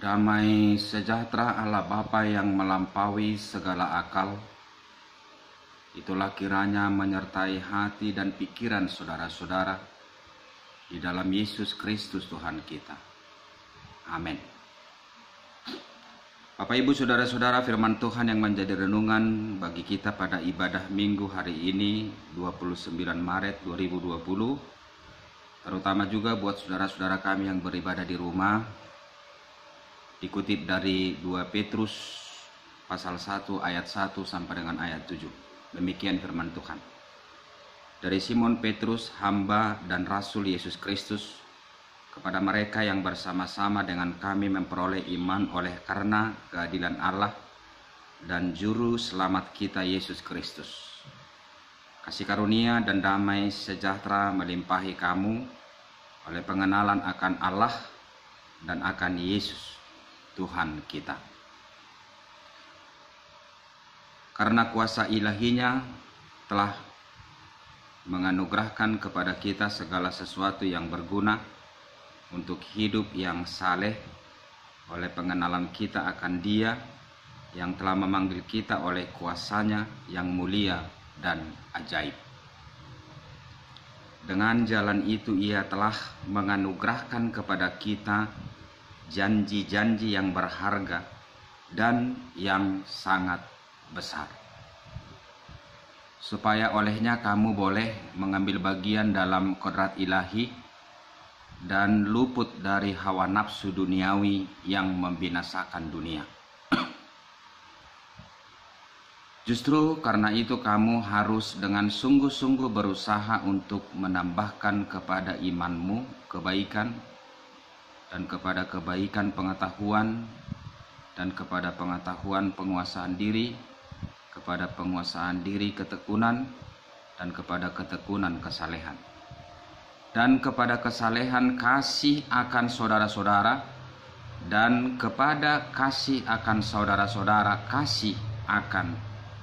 Damai sejahtera Allah Bapa yang melampaui segala akal, itulah kiranya menyertai hati dan pikiran saudara-saudara di dalam Yesus Kristus Tuhan kita. Amin. Bapak Ibu saudara-saudara, firman Tuhan yang menjadi renungan bagi kita pada ibadah minggu hari ini 29 Maret 2020, terutama juga buat saudara-saudara kami yang beribadah di rumah, dikutip dari 2 Petrus pasal 1 ayat 1 sampai dengan ayat 7. Demikian firman Tuhan. Dari Simon Petrus, hamba dan rasul Yesus Kristus, kepada mereka yang bersama-sama dengan kami memperoleh iman oleh karena keadilan Allah dan juru selamat kita Yesus Kristus. Kasih karunia dan damai sejahtera melimpahi kamu oleh pengenalan akan Allah dan akan Yesus Tuhan kita. Karena kuasa ilahinya telah menganugerahkan kepada kita segala sesuatu yang berguna untuk hidup yang saleh oleh pengenalan kita akan Dia yang telah memanggil kita oleh kuasanya yang mulia dan ajaib. Dengan jalan itu Ia telah menganugerahkan kepada kita janji-janji yang berharga dan yang sangat besar, supaya olehnya kamu boleh mengambil bagian dalam kodrat ilahi dan luput dari hawa nafsu duniawi yang membinasakan dunia. Justru karena itu kamu harus dengan sungguh-sungguh berusaha untuk menambahkan kepada imanmu kebaikan, dan kepada kebaikan pengetahuan, dan kepada pengetahuan penguasaan diri, kepada penguasaan diri ketekunan, dan kepada ketekunan kesalehan, dan kepada kesalehan kasih akan saudara-saudara, dan kepada kasih akan saudara-saudara kasih akan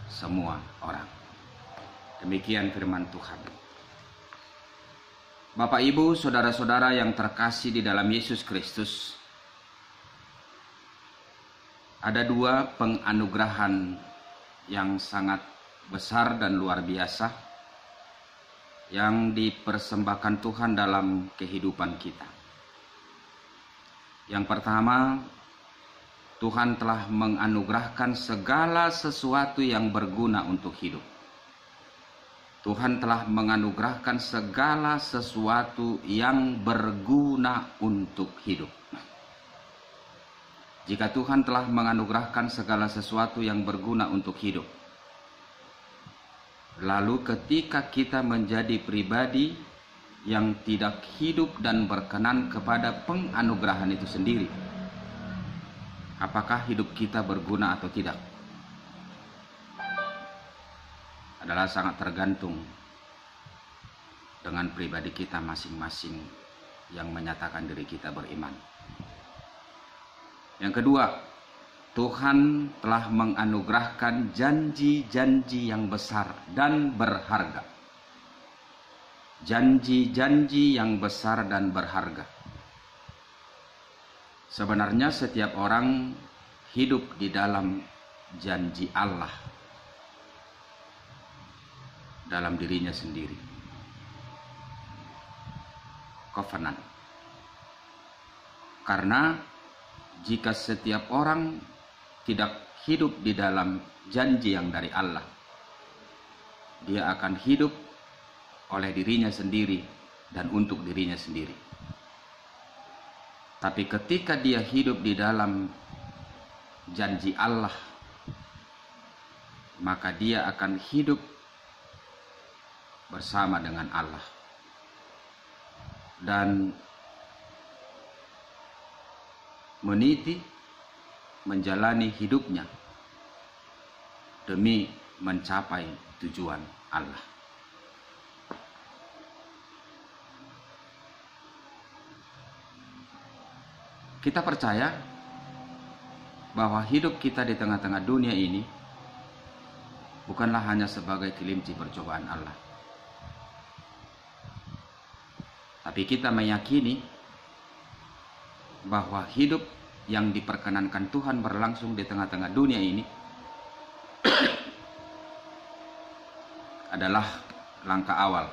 semua orang. Demikian firman Tuhan. Bapak Ibu saudara-saudara yang terkasih di dalam Yesus Kristus, ada dua penganugerahan yang sangat besar dan luar biasa yang dipersembahkan Tuhan dalam kehidupan kita. Yang pertama, Tuhan telah menganugerahkan segala sesuatu yang berguna untuk hidup. Tuhan telah menganugerahkan segala sesuatu yang berguna untuk hidup. Jika Tuhan telah menganugerahkan segala sesuatu yang berguna untuk hidup, lalu ketika kita menjadi pribadi yang tidak hidup dan berkenan kepada penganugerahan itu sendiri, apakah hidup kita berguna atau tidak? Adalah sangat tergantung dengan pribadi kita masing-masing yang menyatakan diri kita beriman. Yang kedua, Tuhan telah menganugerahkan janji-janji yang besar dan berharga. Janji-janji yang besar dan berharga. Sebenarnya setiap orang hidup di dalam janji Allah dalam dirinya sendiri. Covenant. Karena jika setiap orang tidak hidup di dalam janji yang dari Allah, dia akan hidup oleh dirinya sendiri dan untuk dirinya sendiri. Tapi ketika dia hidup di dalam janji Allah, maka dia akan hidup bersama dengan Allah dan meniti menjalani hidupnya demi mencapai tujuan Allah. Kita percaya bahwa hidup kita di tengah-tengah dunia ini bukanlah hanya sebagai kelinci percobaan Allah, tapi kita meyakini bahwa hidup yang diperkenankan Tuhan berlangsung di tengah-tengah dunia ini adalah langkah awal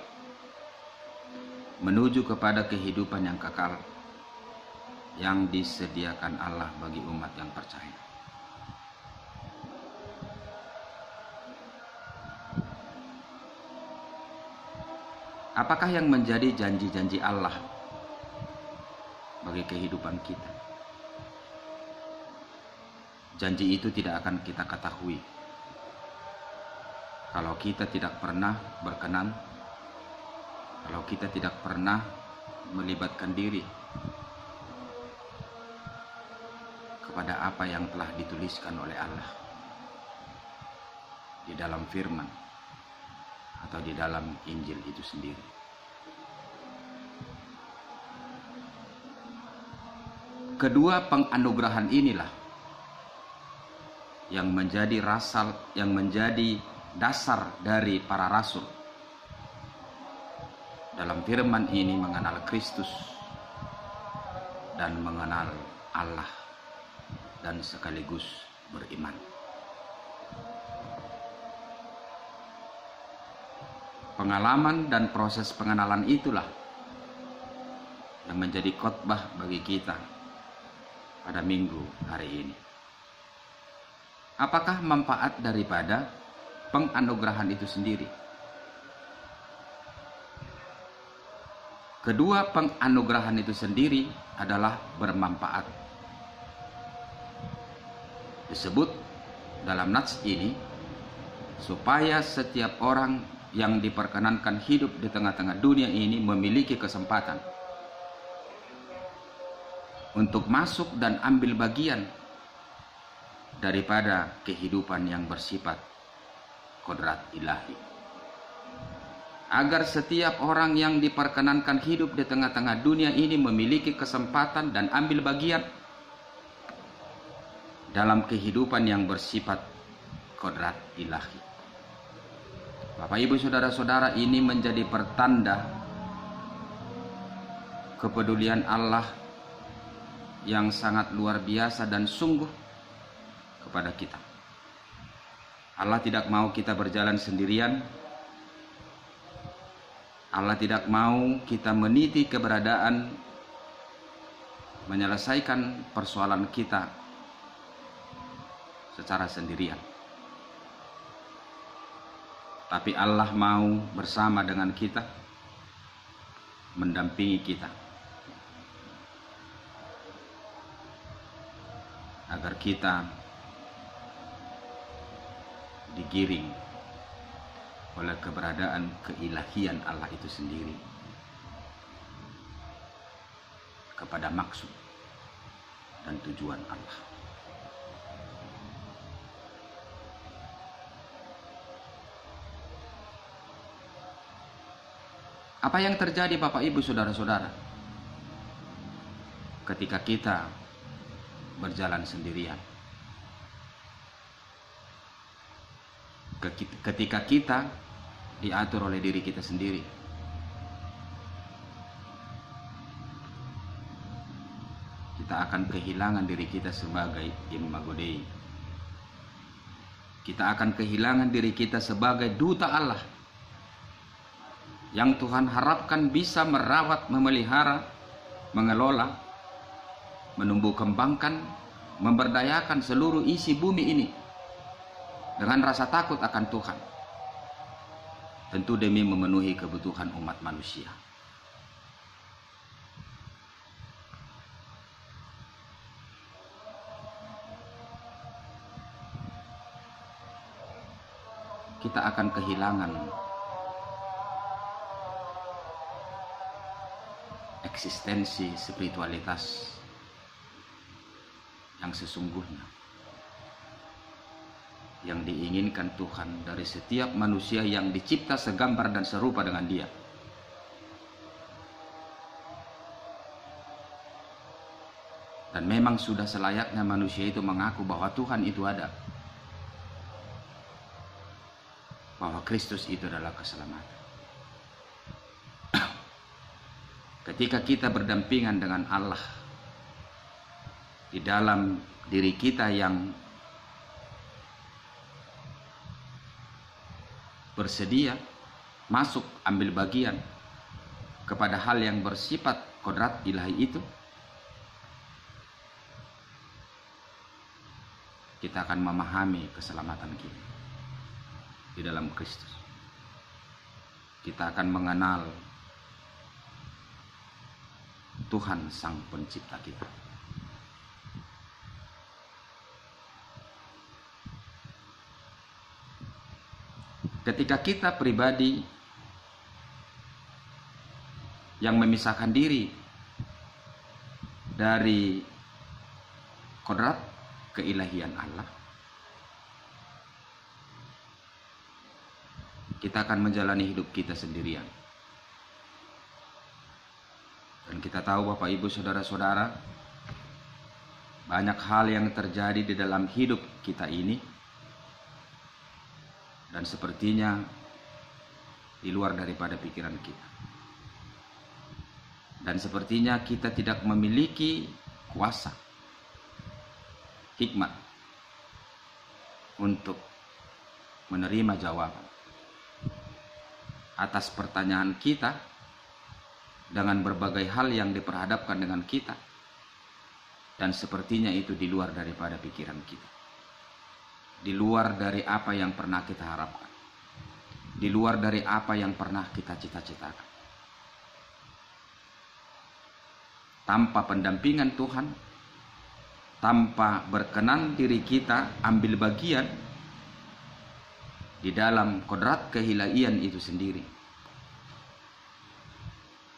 menuju kepada kehidupan yang kekal yang disediakan Allah bagi umat yang percaya. Apakah yang menjadi janji-janji Allah bagi kehidupan kita? Janji itu tidak akan kita ketahui kalau kita tidak pernah berkenan, kalau kita tidak pernah melibatkan diri kepada apa yang telah dituliskan oleh Allah di dalam firman atau di dalam Injil itu sendiri. Kedua penganugerahan inilah yang menjadi dasar dari para rasul dalam firman ini mengenal Kristus dan mengenal Allah dan sekaligus beriman. Pengalaman dan proses pengenalan itulah yang menjadi khotbah bagi kita pada minggu hari ini. Apakah manfaat daripada penganugerahan itu sendiri? Kedua penganugerahan itu sendiri adalah bermanfaat. Disebut dalam nats ini supaya setiap orang yang diperkenankan hidup di tengah-tengah dunia ini memiliki kesempatan untuk masuk dan ambil bagian daripada kehidupan yang bersifat kodrat ilahi. Agar setiap orang yang diperkenankan hidup di tengah-tengah dunia ini memiliki kesempatan dan ambil bagian dalam kehidupan yang bersifat kodrat ilahi. Bapak Ibu Saudara-saudara, ini menjadi pertanda kepedulian Allah yang sangat luar biasa dan sungguh kepada kita. Allah tidak mau kita berjalan sendirian. Allah tidak mau kita meniti keberadaan menyelesaikan persoalan kita secara sendirian. Tapi Allah mau bersama dengan kita, mendampingi kita, agar kita digiring oleh keberadaan keilahian Allah itu sendiri kepada maksud dan tujuan Allah. Apa yang terjadi Bapak Ibu Saudara-saudara ketika kita berjalan sendirian? Ketika kita diatur oleh diri kita sendiri. Kita akan kehilangan diri kita sebagai imago Dei. Kita akan kehilangan diri kita sebagai duta Allah yang Tuhan harapkan bisa merawat, memelihara, mengelola, menumbuh kembangkan, memberdayakan seluruh isi bumi ini dengan rasa takut akan Tuhan, tentu demi memenuhi kebutuhan umat manusia. Kita akan kehilangan eksistensi spiritualitas yang sesungguhnya, yang diinginkan Tuhan dari setiap manusia yang dicipta segambar dan serupa dengan Dia. Dan memang sudah selayaknya manusia itu mengaku bahwa Tuhan itu ada, bahwa Kristus itu adalah keselamatan. Ketika kita berdampingan dengan Allah, di dalam diri kita yang bersedia masuk ambil bagian kepada hal yang bersifat kodrat ilahi itu, kita akan memahami keselamatan kita di dalam Kristus. Kita akan mengenal Tuhan Sang Pencipta kita. Ketika kita pribadi yang memisahkan diri dari kodrat keilahian Allah, kita akan menjalani hidup kita sendirian. Dan kita tahu Bapak Ibu Saudara-saudara, banyak hal yang terjadi di dalam hidup kita ini, dan sepertinya di luar daripada pikiran kita. Dan sepertinya kita tidak memiliki kuasa, hikmat untuk menerima jawaban atas pertanyaan kita dengan berbagai hal yang diperhadapkan dengan kita, dan sepertinya itu di luar daripada pikiran kita, di luar dari apa yang pernah kita harapkan, di luar dari apa yang pernah kita cita-citakan. Tanpa pendampingan Tuhan, tanpa berkenan diri kita ambil bagian di dalam kodrat keilahian itu sendiri,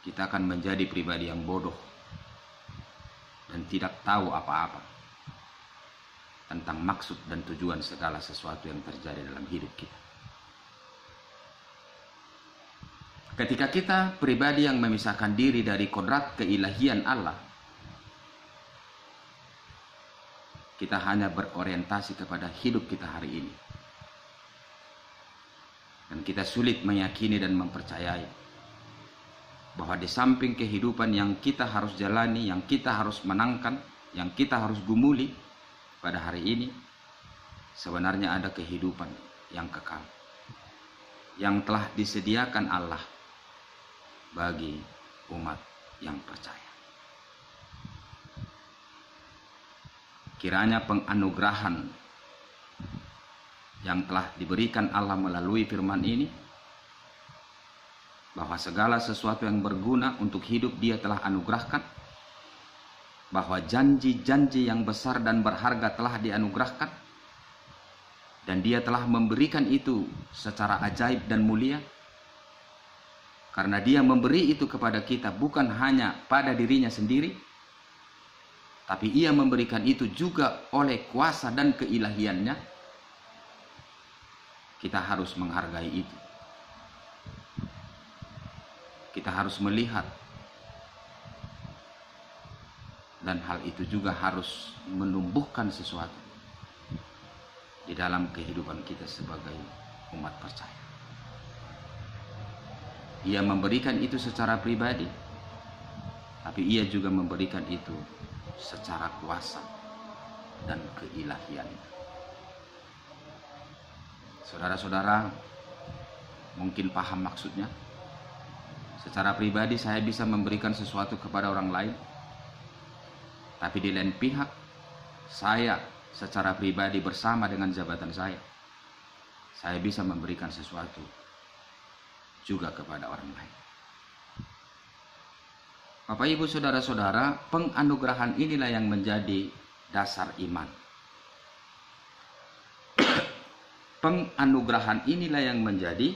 kita akan menjadi pribadi yang bodoh dan tidak tahu apa-apa tentang maksud dan tujuan segala sesuatu yang terjadi dalam hidup kita. Ketika kita pribadi yang memisahkan diri dari kodrat keilahian Allah, kita hanya berorientasi kepada hidup kita hari ini. Dan kita sulit meyakini dan mempercayai bahwa di samping kehidupan yang kita harus jalani, yang kita harus menangkan, yang kita harus gumuli pada hari ini, sebenarnya ada kehidupan yang kekal yang telah disediakan Allah bagi umat yang percaya. Kiranya penganugerahan yang telah diberikan Allah melalui firman ini, bahwa segala sesuatu yang berguna untuk hidup Dia telah anugerahkan, bahwa janji-janji yang besar dan berharga telah dianugerahkan, dan Dia telah memberikan itu secara ajaib dan mulia, karena Dia memberi itu kepada kita bukan hanya pada dirinya sendiri, tapi Ia memberikan itu juga oleh kuasa dan keilahiannya. Kita harus menghargai itu. Kita harus melihat, dan hal itu juga harus menumbuhkan sesuatu di dalam kehidupan kita sebagai umat percaya. Ia memberikan itu secara pribadi, tapi Ia juga memberikan itu secara kuasa dan keilahian. Saudara-saudara mungkin paham maksudnya. Secara pribadi saya bisa memberikan sesuatu kepada orang lain, tapi di lain pihak saya secara pribadi bersama dengan jabatan saya bisa memberikan sesuatu juga kepada orang lain. Bapak Ibu Saudara-saudara, penganugerahan inilah yang menjadi dasar iman. Penganugerahan inilah yang menjadi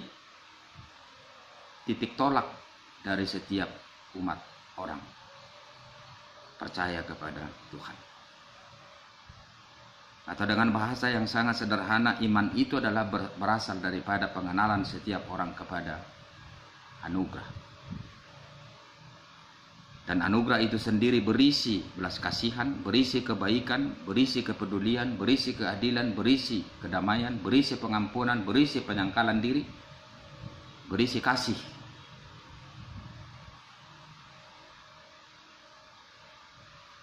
titik tolak dari setiap umat orang percaya kepada Tuhan. Atau dengan bahasa yang sangat sederhana, iman itu adalah berasal daripada pengenalan setiap orang kepada anugerah. Dan anugerah itu sendiri berisi belas kasihan, berisi kebaikan, berisi kepedulian, berisi keadilan, berisi kedamaian, berisi pengampunan, berisi penyangkalan diri, berisi kasih.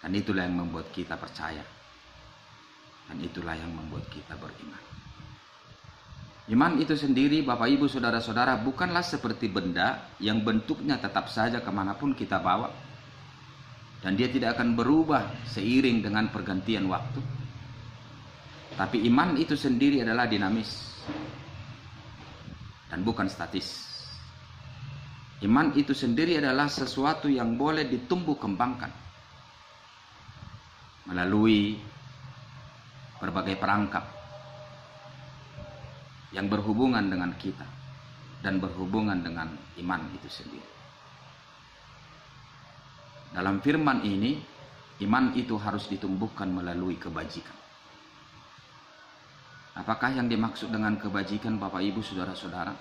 Dan itulah yang membuat kita percaya. Dan itulah yang membuat kita beriman. Iman itu sendiri, Bapak Ibu Saudara-saudara, bukanlah seperti benda yang bentuknya tetap saja kemanapun kita bawa. Dan dia tidak akan berubah seiring dengan pergantian waktu. Tapi iman itu sendiri adalah dinamis. Dan bukan statis. Iman itu sendiri adalah sesuatu yang boleh ditumbuh kembangkan. Melalui berbagai perangkap yang berhubungan dengan kita dan berhubungan dengan iman itu sendiri. Dalam firman ini, iman itu harus ditumbuhkan melalui kebajikan. Apakah yang dimaksud dengan kebajikan, Bapak Ibu Saudara-saudara?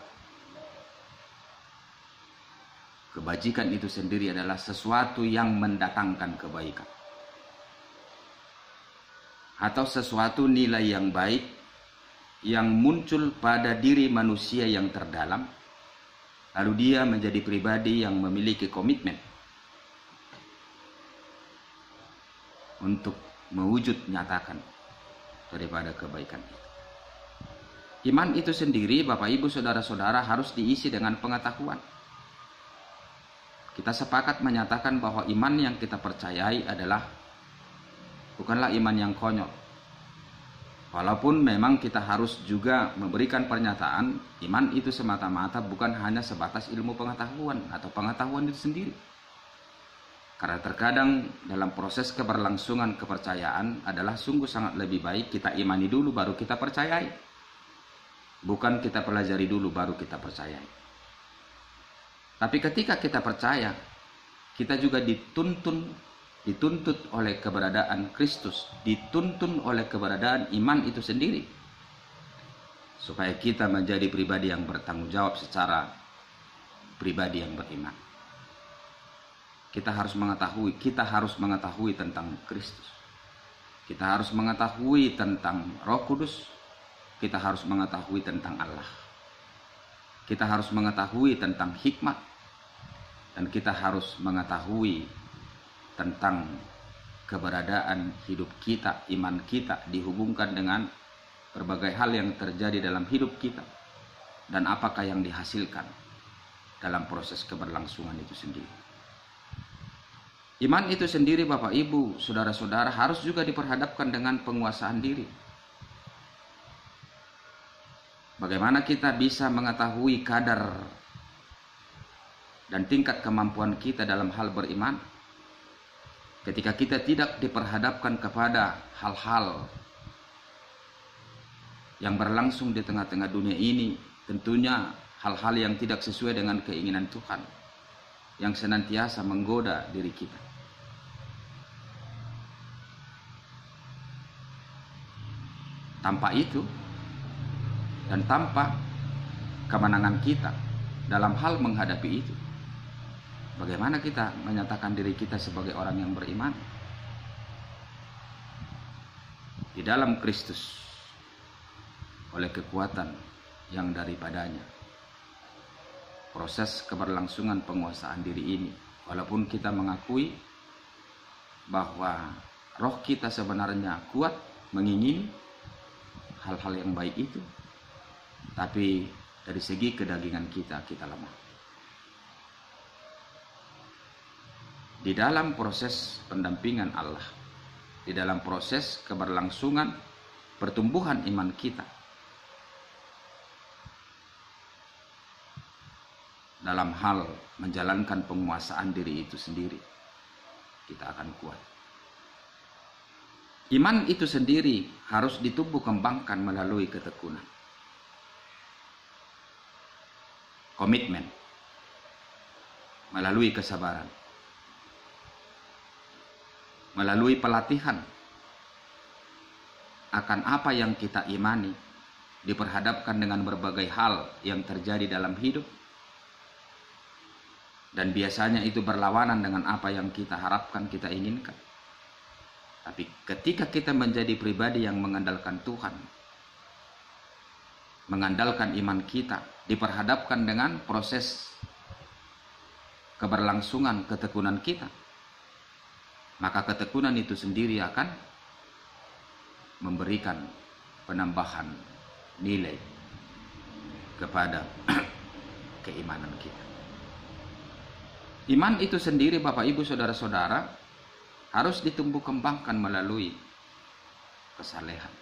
Kebajikan itu sendiri adalah sesuatu yang mendatangkan kebaikan. Atau sesuatu nilai yang baik yang muncul pada diri manusia yang terdalam, lalu dia menjadi pribadi yang memiliki komitmen untuk mewujud nyatakan daripada kebaikan itu. Iman itu sendiri, Bapak Ibu Saudara-saudara, harus diisi dengan pengetahuan. Kita sepakat menyatakan bahwa iman yang kita percayai adalah bukanlah iman yang konyol. Walaupun memang kita harus juga memberikan pernyataan, iman itu semata-mata bukan hanya sebatas ilmu pengetahuan atau pengetahuan itu sendiri. Karena terkadang dalam proses keberlangsungan kepercayaan adalah sungguh sangat lebih baik kita imani dulu baru kita percayai. Bukan kita pelajari dulu baru kita percayai. Tapi ketika kita percaya, kita juga dituntut oleh keberadaan Kristus, dituntun oleh keberadaan iman itu sendiri, supaya kita menjadi pribadi yang bertanggung jawab secara pribadi yang beriman. Kita harus mengetahui tentang Kristus. Kita harus mengetahui tentang Roh Kudus. Kita harus mengetahui tentang Allah. Kita harus mengetahui tentang hikmat. Dan kita harus mengetahui tentang keberadaan hidup kita, iman kita dihubungkan dengan berbagai hal yang terjadi dalam hidup kita dan apakah yang dihasilkan dalam proses keberlangsungan itu sendiri. Iman itu sendiri, Bapak Ibu, Saudara-saudara, harus juga diperhadapkan dengan penguasaan diri. Bagaimana kita bisa mengetahui kadar dan tingkat kemampuan kita dalam hal beriman ketika kita tidak diperhadapkan kepada hal-hal yang berlangsung di tengah-tengah dunia ini, tentunya hal-hal yang tidak sesuai dengan keinginan Tuhan yang senantiasa menggoda diri kita. Tanpa itu dan tanpa kemenangan kita dalam hal menghadapi itu, bagaimana kita menyatakan diri kita sebagai orang yang beriman? Di dalam Kristus, oleh kekuatan yang daripadanya. Proses keberlangsungan penguasaan diri ini, walaupun kita mengakui bahwa roh kita sebenarnya kuat mengingini hal-hal yang baik itu, tapi dari segi kedagingan kita lemah. Di dalam proses pendampingan Allah, di dalam proses keberlangsungan pertumbuhan iman kita, dalam hal menjalankan penguasaan diri itu sendiri, kita akan kuat. Iman itu sendiri harus ditumbuh kembangkan melalui ketekunan, komitmen, melalui kesabaran, melalui pelatihan akan apa yang kita imani, diperhadapkan dengan berbagai hal yang terjadi dalam hidup, dan biasanya itu berlawanan dengan apa yang kita harapkan, kita inginkan. Tapi ketika kita menjadi pribadi yang mengandalkan Tuhan, mengandalkan iman kita, diperhadapkan dengan proses keberlangsungan ketekunan kita, maka ketekunan itu sendiri akan memberikan penambahan nilai kepada keimanan kita. Iman itu sendiri, Bapak Ibu Saudara-saudara, harus ditumbuh kembangkan melalui kesalehan.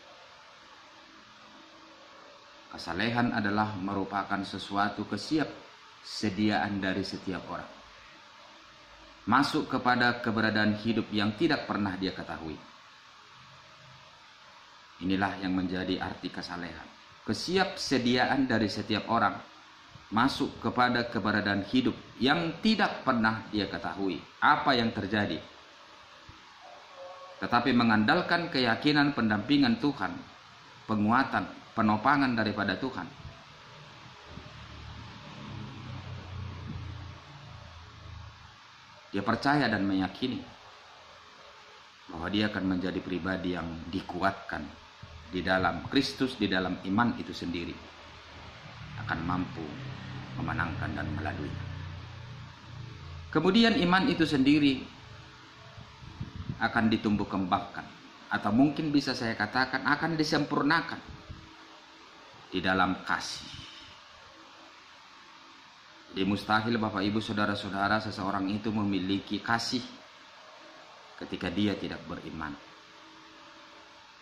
Kesalehan adalah merupakan sesuatu kesiapsediaan dari setiap orang, masuk kepada keberadaan hidup yang tidak pernah dia ketahui. Inilah yang menjadi arti kesalehan. Kesiapsediaan dari setiap orang masuk kepada keberadaan hidup yang tidak pernah dia ketahui apa yang terjadi, tetapi mengandalkan keyakinan pendampingan Tuhan, penguatan, penopangan daripada Tuhan. Dia percaya dan meyakini bahwa dia akan menjadi pribadi yang dikuatkan di dalam Kristus, di dalam iman itu sendiri, akan mampu memenangkan dan melalui. Kemudian iman itu sendiri akan ditumbuh kembangkan, atau mungkin bisa saya katakan akan disempurnakan di dalam kasih. Jadi mustahil Bapak Ibu Saudara-saudara seseorang itu memiliki kasih ketika dia tidak beriman.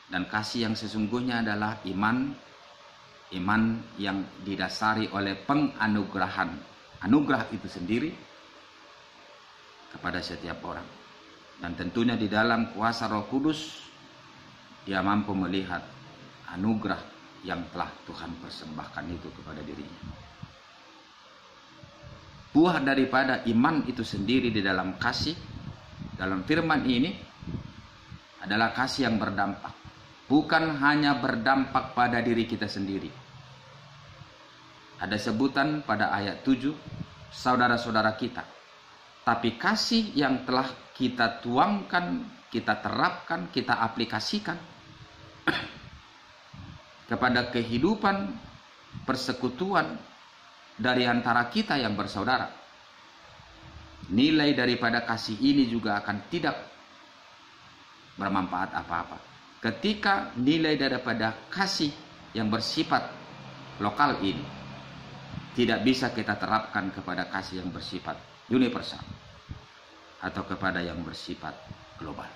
Dan kasih yang sesungguhnya adalah iman yang didasari oleh penganugerahan, anugerah itu sendiri kepada setiap orang. Dan tentunya di dalam kuasa Roh Kudus dia mampu melihat anugerah yang telah Tuhan persembahkan itu kepada dirinya. Buah daripada iman itu sendiri di dalam kasih, dalam firman ini adalah kasih yang berdampak. Bukan hanya berdampak pada diri kita sendiri. Ada sebutan pada ayat 7, saudara-saudara kita. Tapi kasih yang telah kita tuangkan, kita terapkan, kita aplikasikan kepada kehidupan persekutuan dari antara kita yang bersaudara. Nilai daripada kasih ini juga akan tidak bermanfaat apa-apa ketika nilai daripada kasih yang bersifat lokal ini tidak bisa kita terapkan kepada kasih yang bersifat universal atau kepada yang bersifat global.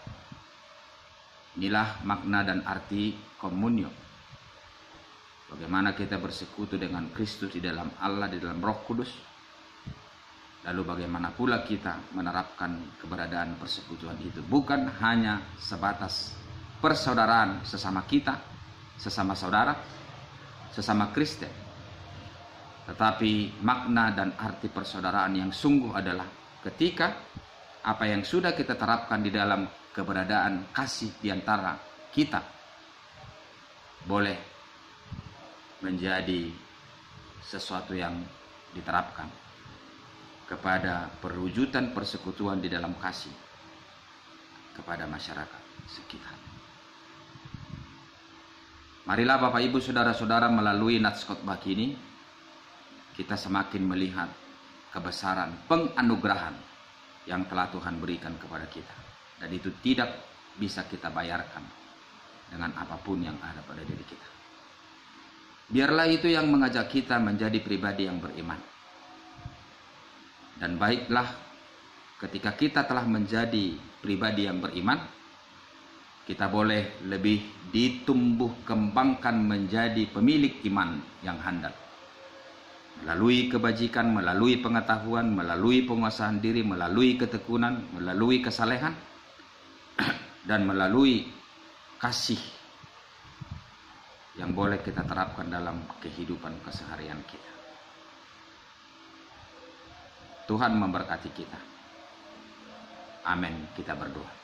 Inilah makna dan arti komunio. Bagaimana kita bersekutu dengan Kristus di dalam Allah, di dalam Roh Kudus. Lalu bagaimana pula kita menerapkan keberadaan persekutuan itu. Bukan hanya sebatas persaudaraan sesama kita, sesama saudara, sesama Kristen. Tetapi makna dan arti persaudaraan yang sungguh adalah ketika apa yang sudah kita terapkan di dalam keberadaan kasih di antara kita boleh menjadi sesuatu yang diterapkan kepada perwujudan persekutuan di dalam kasih kepada masyarakat sekitar. Marilah Bapak Ibu Saudara-saudara melalui nats khotbah ini kita semakin melihat kebesaran penganugerahan yang telah Tuhan berikan kepada kita. Dan itu tidak bisa kita bayarkan dengan apapun yang ada pada diri kita. Biarlah itu yang mengajak kita menjadi pribadi yang beriman. Dan baiklah ketika kita telah menjadi pribadi yang beriman, kita boleh lebih ditumbuh kembangkan menjadi pemilik iman yang handal. Melalui kebajikan, melalui pengetahuan, melalui penguasaan diri, melalui ketekunan, melalui kesalehan, dan melalui kasih yang boleh kita terapkan dalam kehidupan keseharian kita. Tuhan memberkati kita. Amin. Kita berdoa.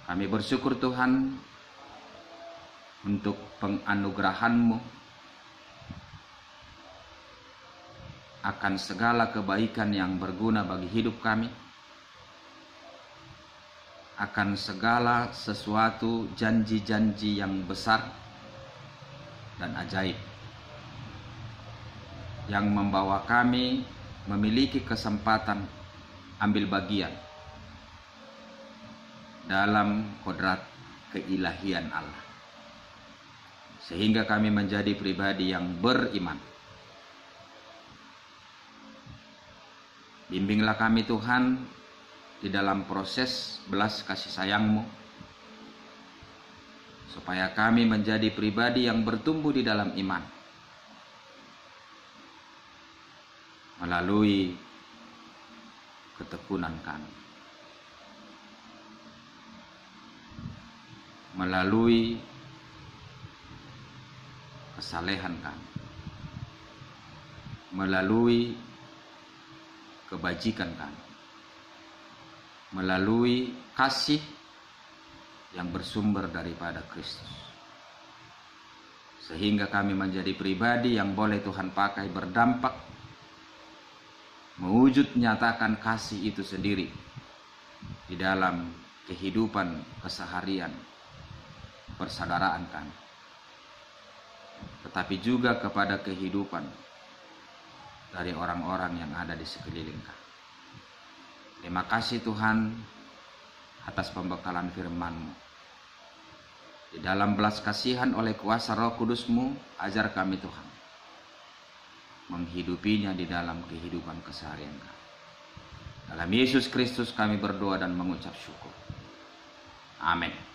Kami bersyukur Tuhan untuk penganugerahan-Mu akan segala kebaikan yang berguna bagi hidup kami, akan segala sesuatu janji-janji yang besar dan ajaib yang membawa kami memiliki kesempatan ambil bagian dalam kodrat keilahian Allah, sehingga kami menjadi pribadi yang beriman. Bimbinglah kami Tuhan di dalam proses belas kasih sayang-Mu, supaya kami menjadi pribadi yang bertumbuh di dalam iman, melalui ketekunan kami, melalui kesalehan kami, melalui kebajikan kami, melalui kasih yang bersumber daripada Kristus, sehingga kami menjadi pribadi yang boleh Tuhan pakai berdampak, mewujud nyatakan kasih itu sendiri di dalam kehidupan keseharian persaudaraan kami, tetapi juga kepada kehidupan dari orang-orang yang ada di sekeliling kami. Terima kasih Tuhan atas pembekalan firman-Mu. Di dalam belas kasihan oleh kuasa Roh Kudus-Mu, ajar kami Tuhan menghidupinya di dalam kehidupan keseharian kami. Dalam Yesus Kristus kami berdoa dan mengucap syukur. Amin.